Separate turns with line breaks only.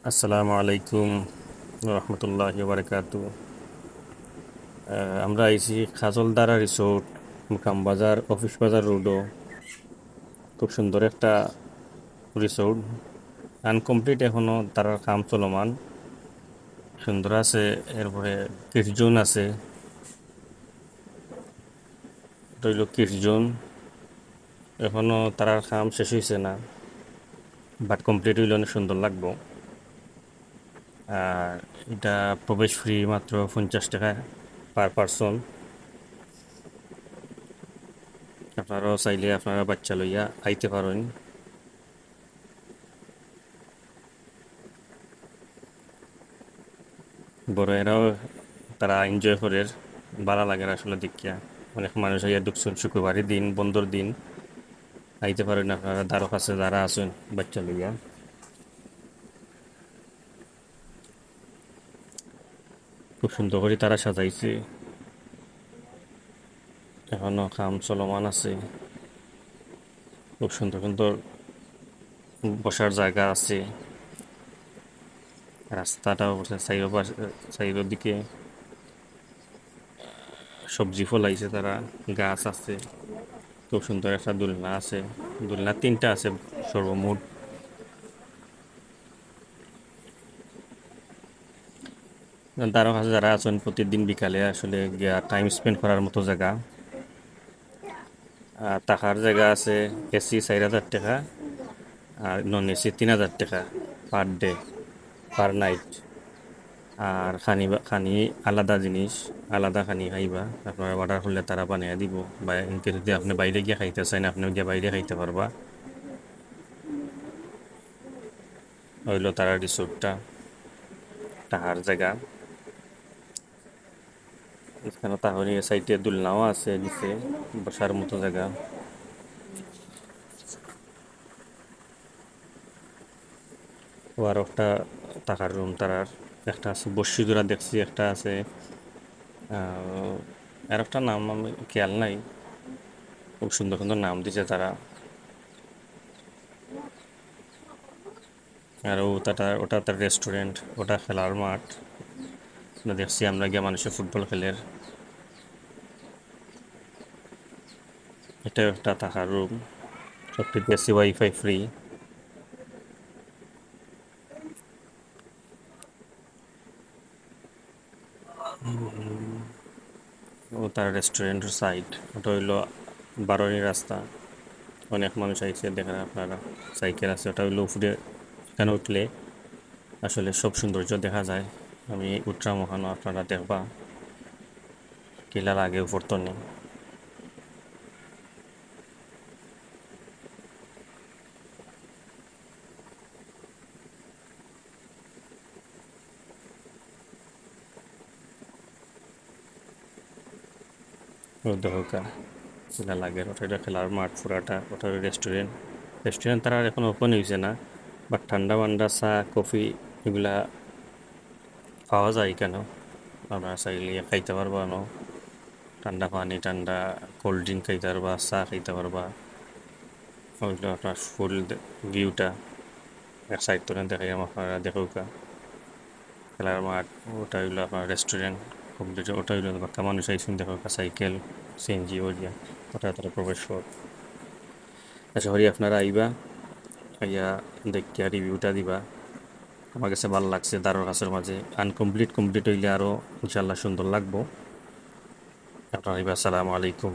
আসসালামু আলাইকুম রহমতুল্লাহি বারাকাতু। আমরা আইছি খাজলদারা রিসোর্ট, মুকাম বাজার, অফিস বাজার রোডও। খুব সুন্দর একটা রিসোর্ট, আনকমপ্লিট এখনো, তার কাম চলমান। সুন্দর আছে। এরপরে কিডস জোন আছে, এটা হইল কিডস জোন। এখনো তার কাম শেষ হয়েছে না, বাট কমপ্লিট হইলে অনেক সুন্দর লাগবো। আর এটা প্রবেশ ফ্রি মাত্র 50 টাকা পার পারসন। আপনারাও চাইলে আপনারা বাচ্চা লইয়া আইতে পারেন। বড়েরাও তারা এনজয় করে, ভালো লাগে আসলে দেখিয়া। অনেক মানুষ আইয়া ঢুকছেন, শুক্রবারের দিন, বন্ধর দিন। আইতে পারেন আপনারা, দ্বারও কাছে যারা আছেন বাচ্চা লইয়া। খুব সুন্দর করে তারা সাজাইছে, এখনো কাম চলমান আছে। খুব সুন্দর সুন্দর বসার জায়গা আছে। রাস্তাটাও সাইডের দিকে সবজি ফলাইছে তারা, গাছ আছে। খুব সুন্দর একটা দোলনা আছে, দোলনা 3টা আছে সর্বমোট। তারও কাছে যারা আছেন প্রতিদিন বিকালে আসলে গিয়া টাইম স্পেন্ড করার মতো জায়গা। আর থাকার জায়গা আছে, এসি 4,000 টাকা আর নন এসি 3,000 টাকা পার ডে, পার নাইট। আর খানি আলাদা জিনিস, আলাদা খানি খাইবা। আপনারা অর্ডার করলে তারা বানিয়ে দিব, বা ইনকে যদি আপনি বাইরে গিয়ে খাইতে চান, আপনি গিয়ে বাইরে খাইতে পারবা। হইলো তারা রিসোর্টটা, থাকার জায়গা। এখানে তাহলে সাইডে দুলনাও আছে নিচে, বসার মতো জায়গা। ও আর একটা থাকার রুম তারার, একটা আছে বসিদুরা দেখছি, একটা আছে আর একটা নাম আমি খেয়াল নাই। খুব সুন্দর সুন্দর নাম দিছে তারা। আর ওটা তার রেস্টুরেন্ট, ওটা খেলার মাঠ। দেখছি আমরা গিয়ে মানুষের ফুটবল খেলের। এটা একটা থাকার রুম, সবটিতে এসি, ওয়াইফাই ফ্রি। ও তার রেস্টুরেন্টের সাইড, ওটা হইলো বারোয়ারি রাস্তা। অনেক মানুষ আইছে, দেখেন আপনারা সাইকেল আছে, ওটা হইলো উপরে। এখানে উঠলে আসলে সব সৌন্দর্য দেখা যায়। আমি উত্তরা মহানো, আপনারা দেখবা কিলার আগে উপর তো নেই। ও দহকা কিলা লাগে, ওটা হইলো খেলার মাঠ পুরাটা, ওটা হইলো রেস্টুরেন্ট। রেস্টুরেন্ট তারা এখন ওপেন হয়েছে না, বাট ঠান্ডা মান্ডা চা কফি এগুলা পাওয়া যায় কেন। আপনারা চাইলে খাইতে পারবা ন, ঠান্ডা পানি, ঠান্ডা কোল্ড ড্রিঙ্ক খাইতে পারবা, চা খাইতে পারবা। ওইগুলো আপনার ফুল ভিউটা এক সাইড তো দেখাই আপনারা দেখুকা। খেলার মাঠ, ওটা হইলো আপনার রেস্টুরেন্ট কমপ্লিট। ওটা হইলো বাক্কা মানুষ আইসুন দেখুকা, সাইকেল সিএনজি ওরিয়া, ওটা তারা প্রবেশ পথ। আশা করি আপনারা আইবা, আইয়া দেখিয়া রিভিউটা দিবা। আমার কাছে ভালো লাগছে, দারুর কাছের মাঝে কমপ্লিট হইলে আরও ইনশাল্লাহ সুন্দর লাগবো। আপনারা আইবা। আসসালামু আলাইকুম।